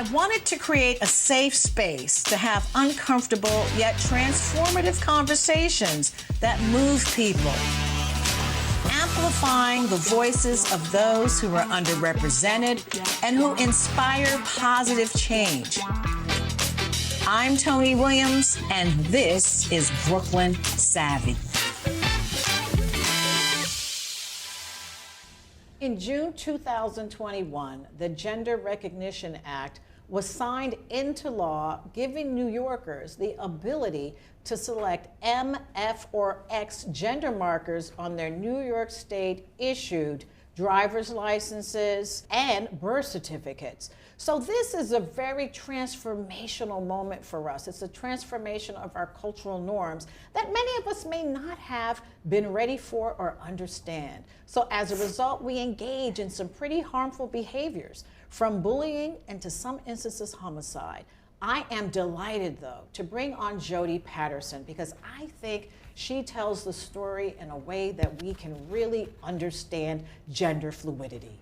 I wanted to create a safe space to have uncomfortable yet transformative conversations that move people, amplifying the voices of those who are underrepresented and who inspire positive change. I'm Tony Williams, and this is Brooklyn Savvy. In June 2021, the Gender Recognition Act was signed into law, giving New Yorkers the ability to select M, F, or X gender markers on their New York State issued driver's licenses and birth certificates. So this is a very transformational moment for us. It's a transformation of our cultural norms that many of us may not have been ready for or understand. So as a result, we engage in some pretty harmful behaviors, from bullying and to some instances homicide. I am delighted, though, to bring on Jodie Patterson, because I think she tells the story in a way that we can really understand gender fluidity.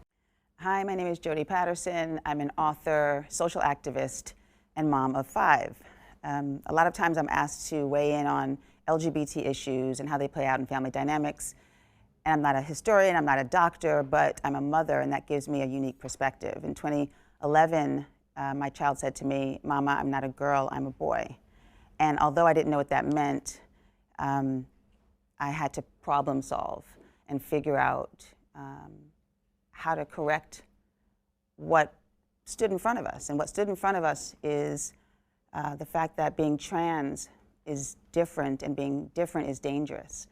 Hi, my name is Jodie Patterson. I'm an author, social activist, and mom of 5. A lot of times I'm asked to weigh in on LGBT issues and how they play out in family dynamics. And I'm not a historian, I'm not a doctor, but I'm a mother, and that gives me a unique perspective. In 2011, my child said to me, "Mama, I'm not a girl, I'm a boy." And although I didn't know what that meant, I had to problem solve and figure out how to correct what stood in front of us. And what stood in front of us is the fact that being trans is different, and being different is dangerous.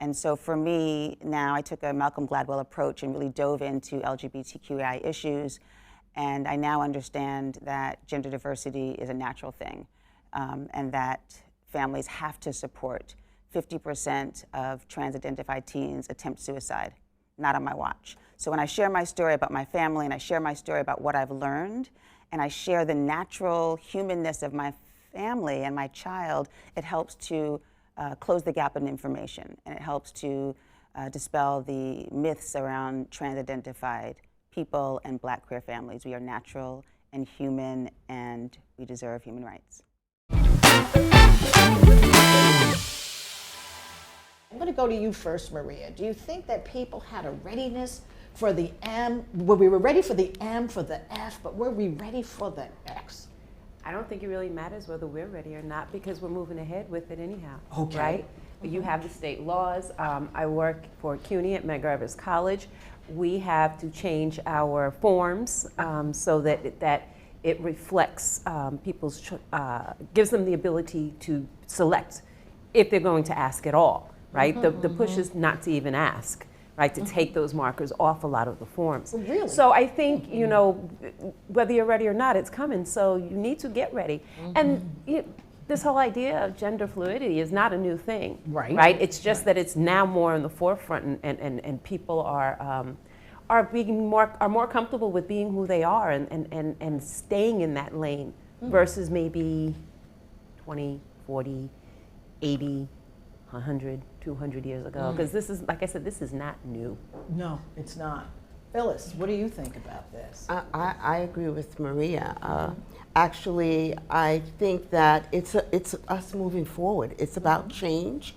And so for me, now I took a Malcolm Gladwell approach and really dove into LGBTQI issues. And I now understand that gender diversity is a natural thing, and that families have to support. 50% of trans-identified teens attempt suicide. Not on my watch. So when I share my story about my family, and I share my story about what I've learned, and I share the natural humanness of my family and my child, it helps to close the gap in information, and it helps to dispel the myths around trans-identified people and Black queer families. We are natural and human, and we deserve human rights. I'm going to go to you first, Maria. Do you think that people had a readiness for the M? Well, we were ready for the M, for the F, but were we ready for the X? I don't think it really matters whether we're ready or not, because we're moving ahead with it anyhow. Okay. Right? You have the state laws. I work for CUNY at Medgar Evers College. We have to change our forms so that it reflects people's, gives them the ability to select if they're going to ask at all. Right? The push is not to even ask, right? To take those markers off a lot of the forms. Really? So I think, you know, whether you're ready or not, it's coming. So you need to get ready. And this whole idea of gender fluidity is not a new thing. Right. Right? It's just that it's now more in the forefront, and people are more comfortable with being who they are, and staying in that lane versus maybe 20, 40, 80, 100, 200 years ago, because this is, like I said, this is not new. No, it's not. Phyllis, what do you think about this? I agree with Maria. Actually, I think that it's us moving forward. It's about change,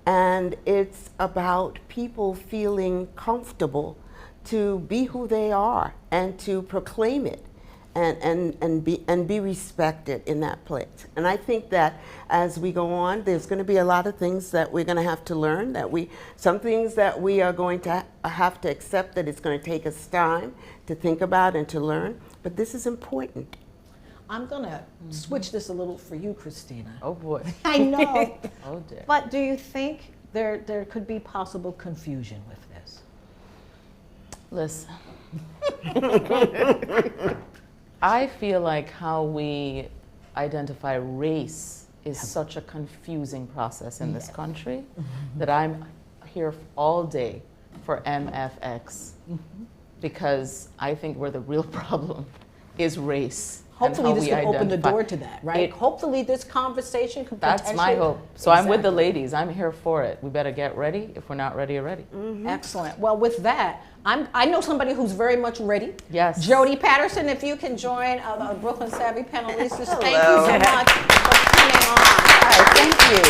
and it's about people feeling comfortable to be who they are and to proclaim it. And be respected in that place. And I think that as we go on, there's going to be a lot of things that we're going to have to learn, some things that we are going to have to accept that it's going to take us time to think about and to learn, but this is important. I'm going to switch this a little for you, Christina. Oh boy. I know. Oh dear. But do you think there could be possible confusion with this? Listen. I feel like how we identify race is such a confusing process in this country that I'm here all day for MFX because I think where the real problem is race. Hopefully how this we can open the identify. door to that, right? It- Hopefully this conversation could That's potentially... my hope. So I'm with the Exactly. ladies. I'm here for it. We better get ready. If we're not ready, you're ready. Excellent. Well, with that, I know somebody who's very much ready. Yes. Jodie Patterson, if you can join the Brooklyn Savvy panelistas. Thank you Hello. so much for coming on. Hi, thank you.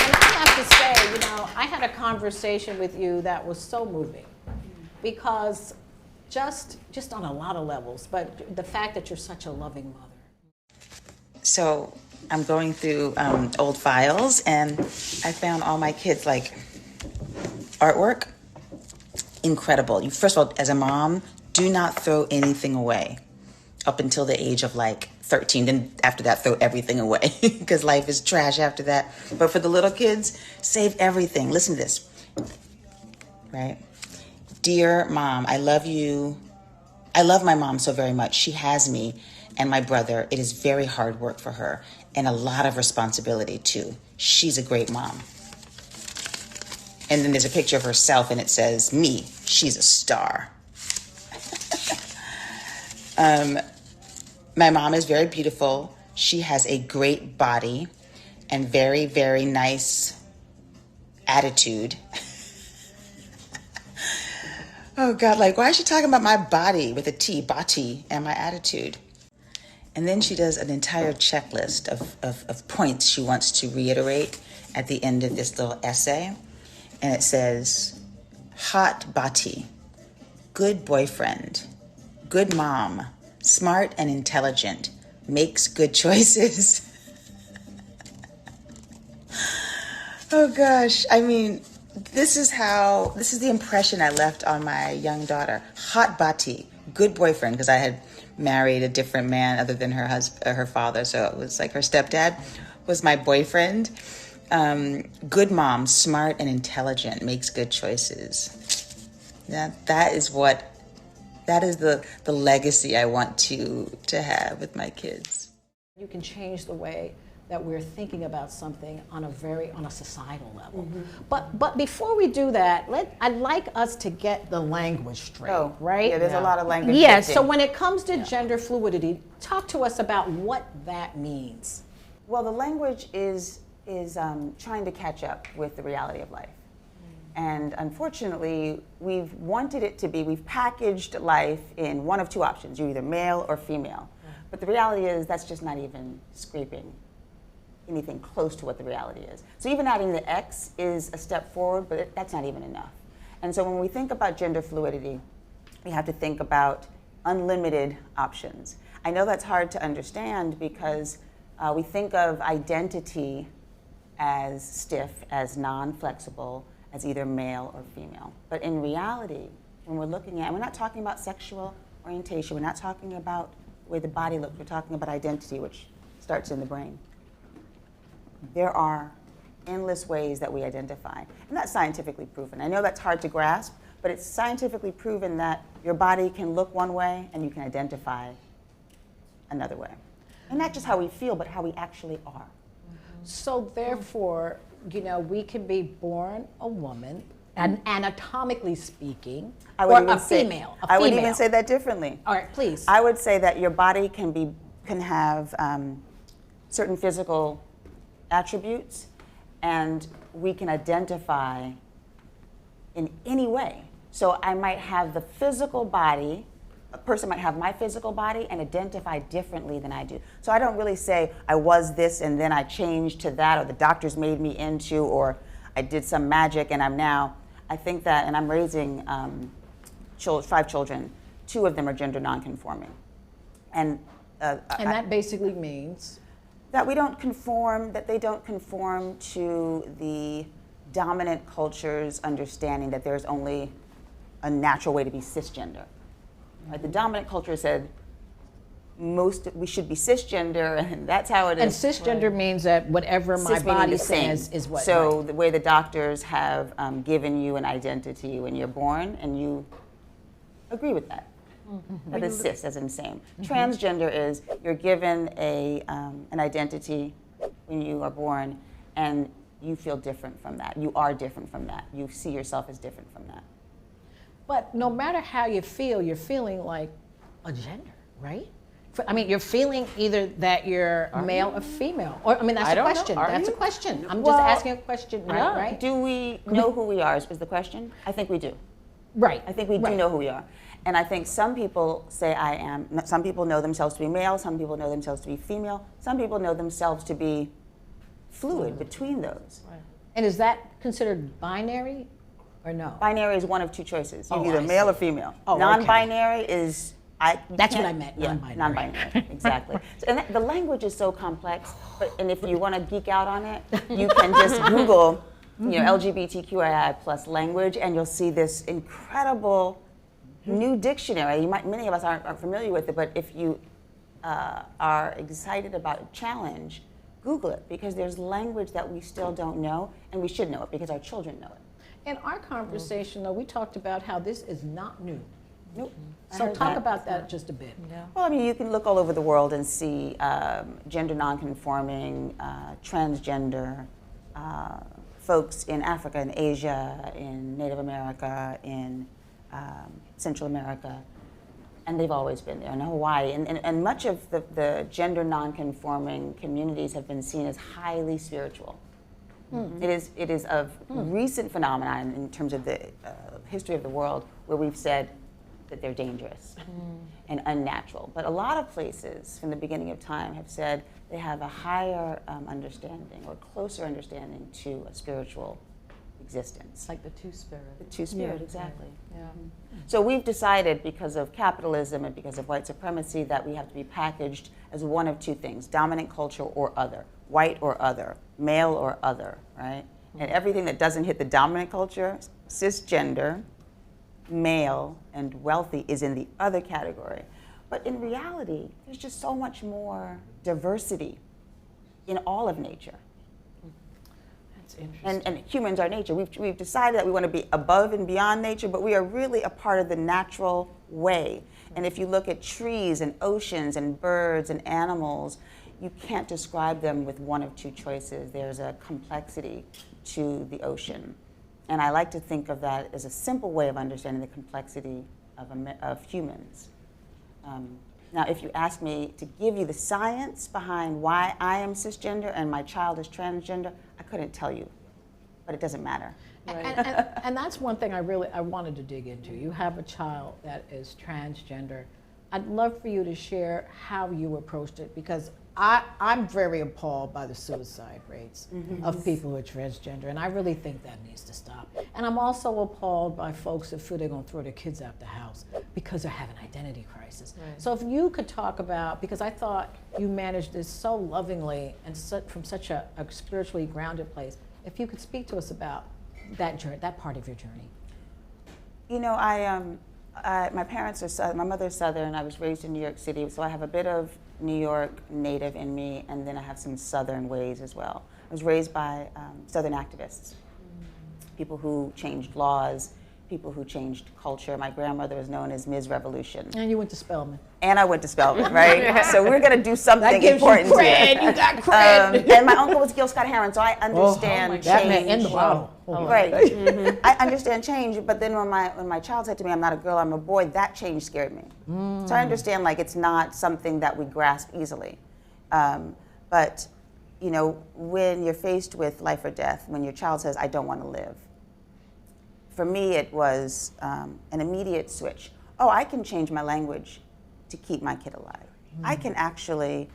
And I have to say, you know, I had a conversation with you that was so moving because just on a lot of levels, but the fact that you're such a loving mother. So I'm going through old files, and I found all my kids' like artwork. Incredible. You, first of all, as a mom, do not throw anything away up until the age of like 13. Then after that, throw everything away because life is trash after that. But for the little kids, save everything. Listen to this, right? Dear mom, I love you. I love my mom so very much. She has me and my brother. It is very hard work for her and a lot of responsibility too. She's a great mom. And then there's a picture of herself and it says, me, she's a star. My mom is very beautiful. She has a great body and very, very nice attitude. Oh God, like why is she talking about my body with a T, body, and my attitude? And then she does an entire checklist of points she wants to reiterate at the end of this little essay. And it says, hot bati, good boyfriend, good mom, smart and intelligent, makes good choices. Oh gosh, I mean, this is the impression I left on my young daughter. Hot bati, good boyfriend, because I had married a different man other than her father, so it was like her stepdad was my boyfriend. Good mom, smart and intelligent, makes good choices. That is the legacy I want to have with my kids. You can change the way that we're thinking about something on a societal level. But before we do that, I'd like us to get the language straight, Oh, right? yeah, there's a lot of language. Yes, so shifting. when it comes to gender fluidity, talk to us about what that means. Well, the language is trying to catch up with the reality of life. And unfortunately, we've packaged life in one of two options. You're either male or female. But the reality is that's just not even scraping anything close to what the reality is. So even adding the X is a step forward, but that's not even enough. And so when we think about gender fluidity, we have to think about unlimited options. I know that's hard to understand because we think of identity as stiff, as non-flexible, as either male or female. But in reality, when we're looking at, we're not talking about sexual orientation, we're not talking about the way the body looks, we're talking about identity, which starts in the brain. There are endless ways that we identify, and that's scientifically proven. I know that's hard to grasp, but it's scientifically proven that your body can look one way and you can identify another way. And not just how we feel, but how we actually are. So therefore, you know, we can be born a woman, and anatomically speaking, or a female. I would even say that differently. All right, please. I would say that your body can have certain physical attributes, and we can identify in any way. So I might have the physical body, a person might have my physical body and identify differently than I do. So I don't really say I was this and then I changed to that, or the doctors made me into, or I did some magic and I'm now. I think that, and I'm raising 5 children, 2 of them are gender nonconforming. And that basically means? That we don't conform, that they don't conform to the dominant culture's understanding that there's only a natural way to be cisgender. Right? The dominant culture said we should be cisgender, and that's how it is. And cisgender means that whatever my Cis meaning body the same. says is what. So the way the doctors have given you an identity when you're born, and you agree with that. That is cis, as in same. Transgender is you're given an identity when you are born, and you feel different from that. You are different from that. You see yourself as different from that. But no matter how you feel, you're feeling like a gender, right? I mean, you're feeling either that you're male or female, or I mean, that's I a don't know. question. Are That's you? a question. I'm Well, just asking a question, right? yeah. Right? Do we know who we are is the question? I think we do. Right. I think we do know who we are. And I think some people say I am, some people know themselves to be male, some people know themselves to be female, some people know themselves to be fluid between those. And is that considered binary or no? Binary is one of two choices. You're Oh, either I male or see. female. Oh, okay. Non-binary is you That's what can't- I meant, Yeah, non-binary. non-binary, exactly. So, and the language is so complex, and if you want to geek out on it, you can just Google, LGBTQIA plus language, and you'll see this incredible new dictionary. Many of us aren't familiar with it, but if you are excited about a challenge, Google it, because there's language that we still don't know, and we should know it because our children know it. In our conversation, though, we talked about how this is not new. Nope. I So heard talk that. about that just a bit. Well, I mean, you can look all over the world and see gender nonconforming, transgender folks in Africa, in Asia, in Native America, in Central America, and they've always been there, in Hawaii. And much of the gender nonconforming communities have been seen as highly spiritual. It is of recent phenomenon in terms of the history of the world where we've said that they're dangerous and unnatural. But a lot of places from the beginning of time have said they have a higher understanding or closer understanding to a spiritual existence. Like the two-spirit. The two-spirit, exactly. Yeah. So we've decided, because of capitalism and because of white supremacy, that we have to be packaged as one of two things: dominant culture or other, white or other, male or other, right? And everything that doesn't hit the dominant culture, cisgender, male, and wealthy, is in the other category. But in reality, there's just so much more diversity in all of nature. That's interesting. And humans are nature. We've decided that we want to be above and beyond nature, but we are really a part of the natural way. And if you look at trees and oceans and birds and animals, you can't describe them with one of two choices. There's a complexity to the ocean. And I like to think of that as a simple way of understanding the complexity of humans. Now, if you ask me to give you the science behind why I am cisgender and my child is transgender, I couldn't tell you, but it doesn't matter. And that's one thing I wanted to dig into. You have a child that is transgender. I'd love for you to share how you approached it, because I'm very appalled by the suicide rates of people who are transgender, and I really think that needs to stop. And I'm also appalled by folks that feel they're going to throw their kids out the house because they're having an identity crisis. Right. So if you could talk about, because I thought you managed this so lovingly and from such a spiritually grounded place, if you could speak to us about that journey, that part of your journey. You know, my parents are my mother's Southern. I was raised in New York City, so I have a bit of New York native in me, and then I have some Southern ways as well. I was raised by Southern activists, people who changed laws, people who changed culture. My grandmother was known as Ms. Revolution. And you went to Spelman. And I went to Spelman, right? So we're going to do something That gives important you cred. here. You got cred. And my uncle was Gil Scott-Heron, so I understand change. That man in the bottle. Right. I understand change, but then when my child said to me, "I'm not a girl, I'm a boy," that change scared me. So I understand, like, it's not something that we grasp easily. But, you know, when you're faced with life or death, when your child says, "I don't want to live," for me it was an immediate switch. Oh, I can change my language to keep my kid alive. I can actually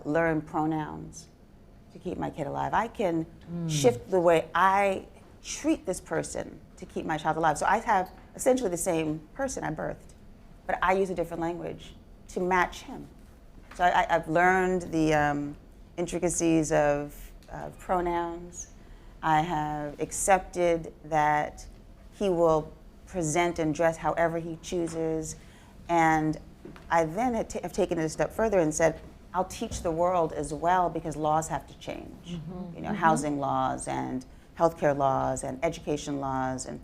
learn pronouns to keep my kid alive. I can shift the way I treat this person to keep my child alive. So I have essentially the same person I birthed, but I use a different language to match him. So I've learned the intricacies of pronouns. I have accepted that he will present and dress however he chooses. And I then have taken it a step further and said, I'll teach the world as well, because laws have to change. You know, housing laws and healthcare laws and education laws, and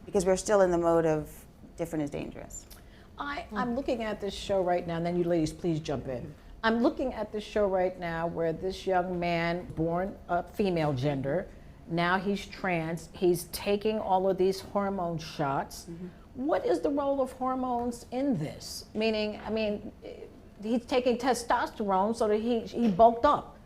because we're still in the mode of different is dangerous. I'm looking at this show right now, and then you ladies please jump in. I'm looking at this show right now where this young man, born a female gender, now he's trans, he's taking all of these hormone shots. what is the role of hormones in this? Meaning, I mean, he's taking testosterone so that he bulked up.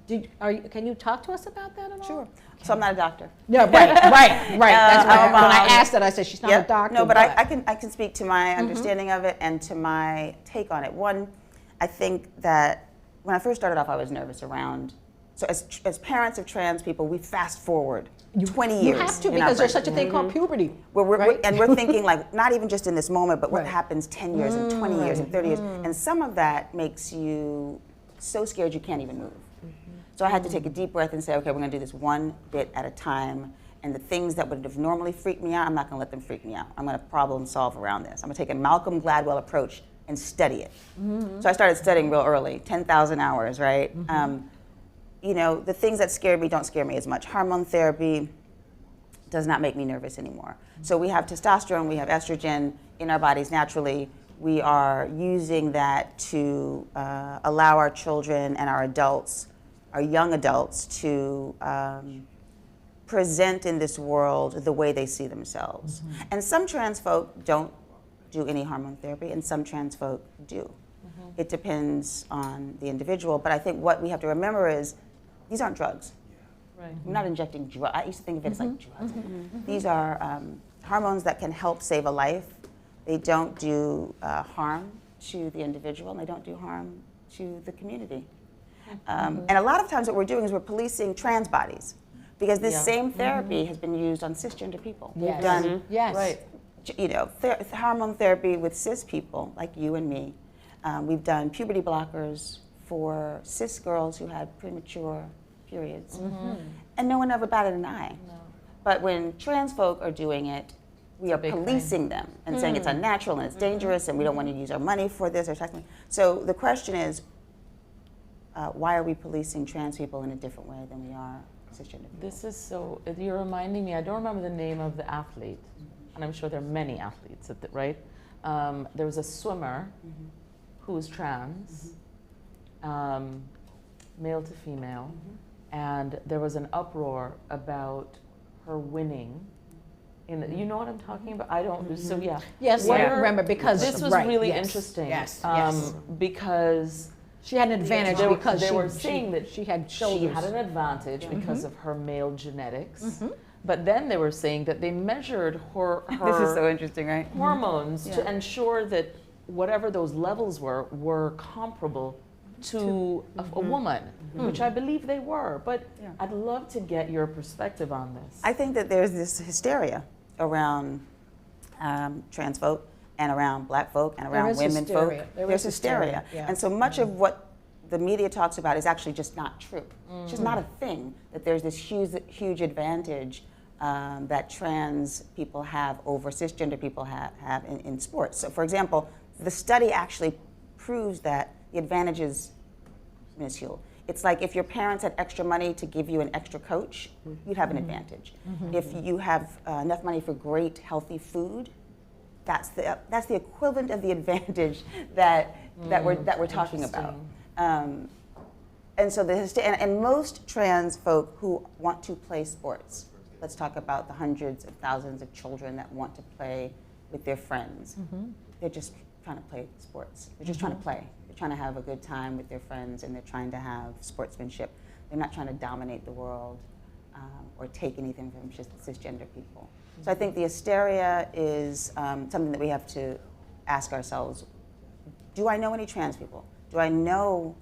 Can you talk to us about that at all? Sure. So I'm not a doctor. Yeah, right. That's why when I asked that, I said she's not Yeah, a doctor. no, but I can speak to my understanding of it and to my take on it. One, I think that when I first started off, I was nervous around. So as parents of trans people, we fast forward 20 years. You have to, because there's such a thing called puberty. And we're thinking like not even just in this moment, but what Right. happens 10 years and 20 years and 30 years, and some of that makes you so scared you can't even move. So I had to take a deep breath and say, okay, we're going to do this one bit at a time. And the things that would have normally freaked me out, I'm not going to let them freak me out. I'm going to problem solve around this. I'm going to take a Malcolm Gladwell approach and study it. So I started studying real early, 10,000 hours, right? You know, the things that scared me don't scare me as much. Hormone therapy does not make me nervous anymore. So we have testosterone, we have estrogen in our bodies naturally. We are using that to allow our children and our adults, our young adults, to present in this world the way they see themselves. And some trans folk don't do any hormone therapy, and some trans folk do. It depends on the individual, but I think what we have to remember is these aren't drugs. Right. We're not injecting drugs. I used to think of it as like drugs. These are hormones that can help save a life. They don't do harm to the individual, and they don't do harm to the community. And a lot of times what we're doing is we're policing trans bodies, because this same therapy has been used on cisgender people. Yes. We've done Yes. Right. you know, hormone therapy with cis people like you and me. We've done puberty blockers for cis girls who had premature periods. And no one ever batted an eye. No. But when trans folk are doing it, we are big policing them and saying it's unnatural and it's dangerous and we don't want to use our money for this or something. So the question is, why are we policing trans people in a different way than we are cisgender people? This is so, you're reminding me, I don't remember the name of the athlete, and I'm sure there are many athletes, right? There was a swimmer who was trans, male to female, and there was an uproar about her winning. You know what I'm talking about? I don't, so yeah. Yes, I remember, because This was right, really yes, interesting. Yes, Because she had an advantage because they she, were saying that she had she shoulders. had an advantage because of her male genetics. But then they were saying that they measured her This is so interesting, right? hormones to ensure that whatever those levels were comparable to a woman, which I believe they were. But I'd love to get your perspective on this. I think that there's this hysteria around trans folk and around black folk and around is women hysteria. folk. There There's is hysteria, hysteria. yeah. And so much of what the media talks about is actually just not true. It's just not a thing, that there's this huge advantage that trans people have over cisgender people have in sports. So for example, the study actually proves that the advantage is minuscule. It's like if your parents had extra money to give you an extra coach, you'd have an advantage. If you have enough money for great, healthy food, that's the equivalent of the advantage that we're talking about. And so and most trans folk who want to play sports, let's talk about the hundreds of thousands of children that want to play with their friends. They're just trying to play sports. They're just trying to play. They're trying to have a good time with their friends, and they're trying to have sportsmanship. They're not trying to dominate the world or take anything from just cisgender people. So I think the hysteria is something that we have to ask ourselves. Do I know any trans people? Do I know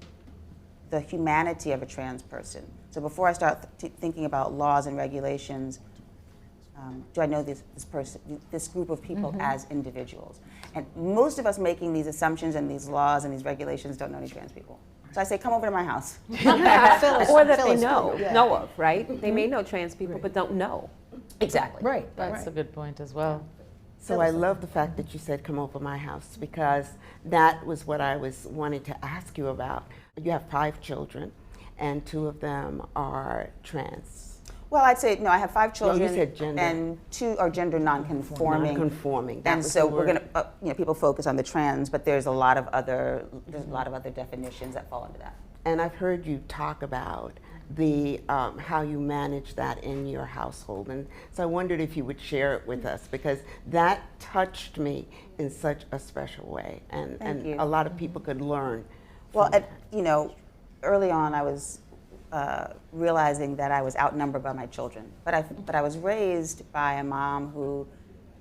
the humanity of a trans person? So before I start thinking about laws and regulations, do I know this group of people as individuals? And most of us making these assumptions and these laws and these regulations don't know any trans people. So I say, come over to my house. Or that they know of, right? They may know trans people, but don't know. Exactly. Right. That's a good point as well. So I love the fact that you said come over my house, because that was what I was wanting to ask you about. You have 5 children, and 2 of them are trans. Well, I'd say, no, I have 5 children. No, you said gender. And 2 are gender non-conforming. Non-conforming. That And was so the we're word. going to, people focus on the trans, but there's a lot of other definitions that fall into that. And I've heard you talk about the how you manage that in your household. And so I wondered if you would share it with us, because that touched me in such a special way, and you. a lot of people could learn. Well, from you know, early on I was realizing that I was outnumbered by my children. But I was raised by a mom who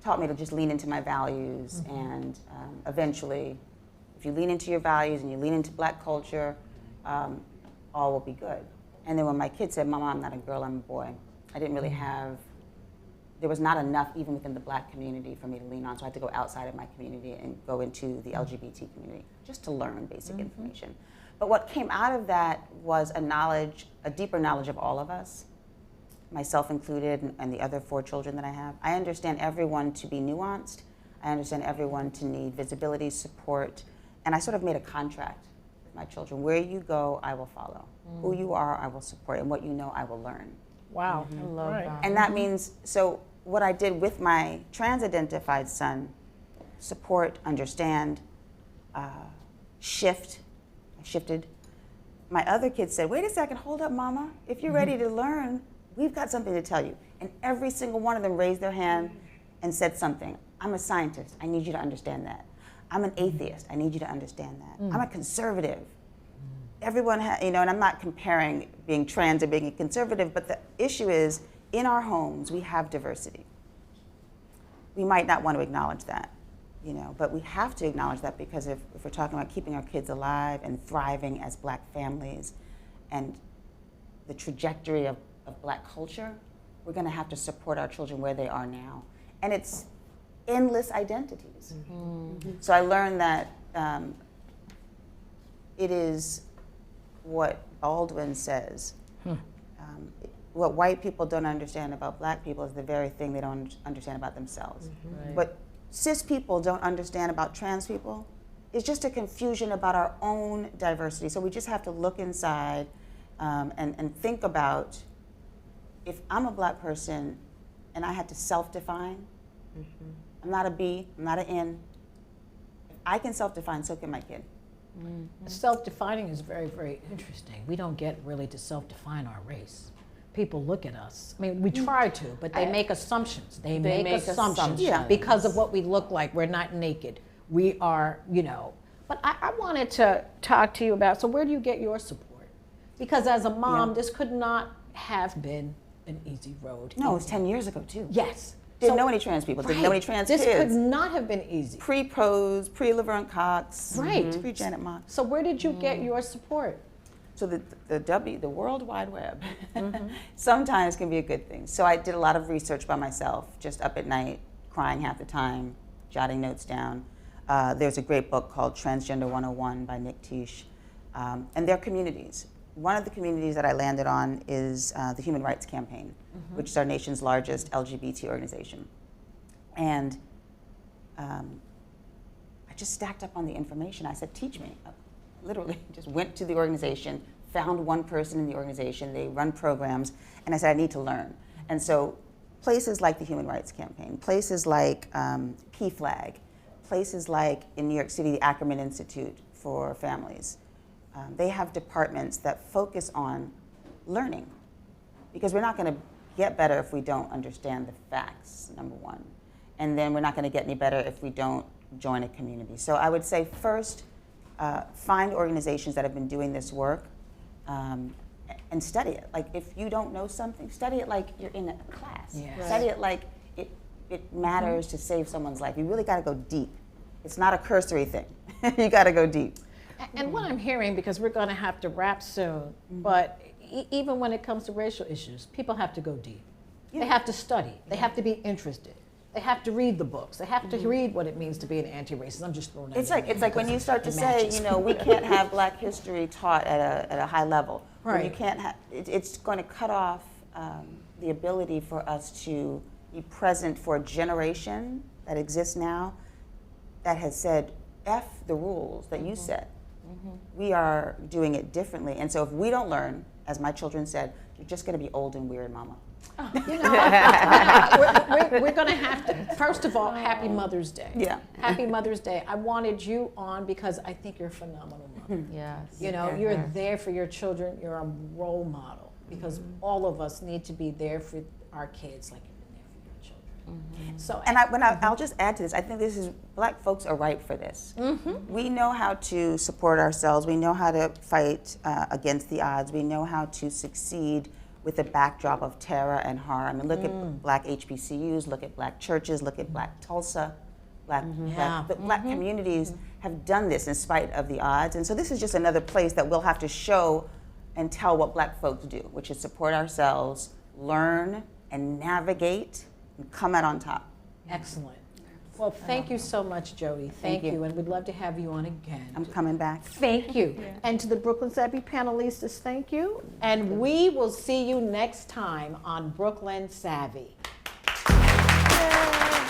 taught me to just lean into my values, and eventually, if you lean into your values and you lean into Black culture, all will be good. And then when my kids said, "Mama, I'm not a girl, I'm a boy," I didn't really have, there was not enough even within the Black community for me to lean on, so I had to go outside of my community and go into the LGBT community just to learn basic information. But what came out of that was a deeper knowledge of all of us, myself included, and the other 4 children that I have. I understand everyone to be nuanced. I understand everyone to need visibility, support, and I sort of made a contract with my children. Where you go, I will follow. Who you are, I will support, and what you know, I will learn. Wow. I love that. And that means, so what I did with my trans-identified son, support, understand, shifted. My other kids said, "Wait a second, hold up, Mama. If you're ready to learn, we've got something to tell you." And every single one of them raised their hand and said something. "I'm a scientist. I need you to understand that. I'm an atheist. I need you to understand that. I'm a conservative." Everyone, you know, and I'm not comparing being trans or being a conservative, but the issue is, in our homes, we have diversity. We might not want to acknowledge that, you know, but we have to acknowledge that, because if we're talking about keeping our kids alive and thriving as Black families and the trajectory of Black culture, we're going to have to support our children where they are now. And it's endless identities. So I learned that it is what Baldwin says. What white people don't understand about Black people is the very thing they don't understand about themselves. Right. What cis people don't understand about trans people is just a confusion about our own diversity. So we just have to look inside and think about, if I'm a Black person and I had to self-define, I'm not a B, I'm not an N. If I can self-define, so can my kid. Self-defining is very, very interesting. We don't get really to self-define our race. People look at us. I mean, we try to, but they make assumptions. They make assumptions because of what we look like. We're not naked. We are, you know. But I wanted to talk to you about, so where do you get your support? Because as a mom, this could not have been an easy road. No, it was 10 years ago, too. Yes. Didn't know any trans people, didn't know any trans kids. This could not have been easy. Pre-Pose, pre-Laverne Cox, Right. pre-Janet Mock. So where did you get your support? So the World Wide Web sometimes can be a good thing. So I did a lot of research by myself, just up at night, crying half the time, jotting notes down. There's a great book called Transgender 101 by Nick Tisch. And they're communities. One of the communities that I landed on is the Human Rights Campaign, which is our nation's largest LGBT organization. And I just stacked up on the information. I said, "Teach me." I literally just went to the organization, found one person in the organization. They run programs, and I said, "I need to learn." And so places like the Human Rights Campaign, places like PFLAG, places like in New York City, the Ackerman Institute for Families, they have departments that focus on learning, because we're not going to get better if we don't understand the facts, number one. And then we're not going to get any better if we don't join a community. So I would say first, find organizations that have been doing this work and study it. Like, if you don't know something, study it like you're in a class. Yeah. Right. Study it like it matters to save someone's life. You really got to go deep. It's not a cursory thing. You got to go deep. And what I'm hearing, because we're going to have to wrap soon, but even when it comes to racial issues, people have to go deep. They have to study. They have to be interested. They have to read the books. They have to read what it means to be an anti-racist. I'm just throwing that in It's like when you start to it say, matches. you know, we can't have Black history taught at a high level. When you Right. can't have, it's going to cut off the ability for us to be present for a generation that exists now that has said, F the rules that you set. We are doing it differently. And so if we don't learn, as my children said, you're just going to be old and weird, Mama. You know, we're going to have to, first of all, happy Mother's Day. Yeah. Happy Mother's Day. I wanted you on because I think you're a phenomenal mother. Yes. You know, you're there for your children. You're a role model. because all of us need to be there for our kids like you've been there for your children. So, And I'll just add to this. I think this is, Black folks are ripe for this. We know how to support ourselves. We know how to fight against the odds. We know how to succeed with the backdrop of terror and harm. And look at Black HBCUs, look at Black churches, look at Black Tulsa. Black communities have done this in spite of the odds. And so this is just another place that we'll have to show and tell what Black folks do, which is support ourselves, learn and navigate, and come out on top. excellent. Well, thank you so much, Jodie. Thank you, and we'd love to have you on again. I'm coming back. Thank you. And to the Brooklyn Savvy panelistas, thank you. And we will see you next time on Brooklyn Savvy. Yay.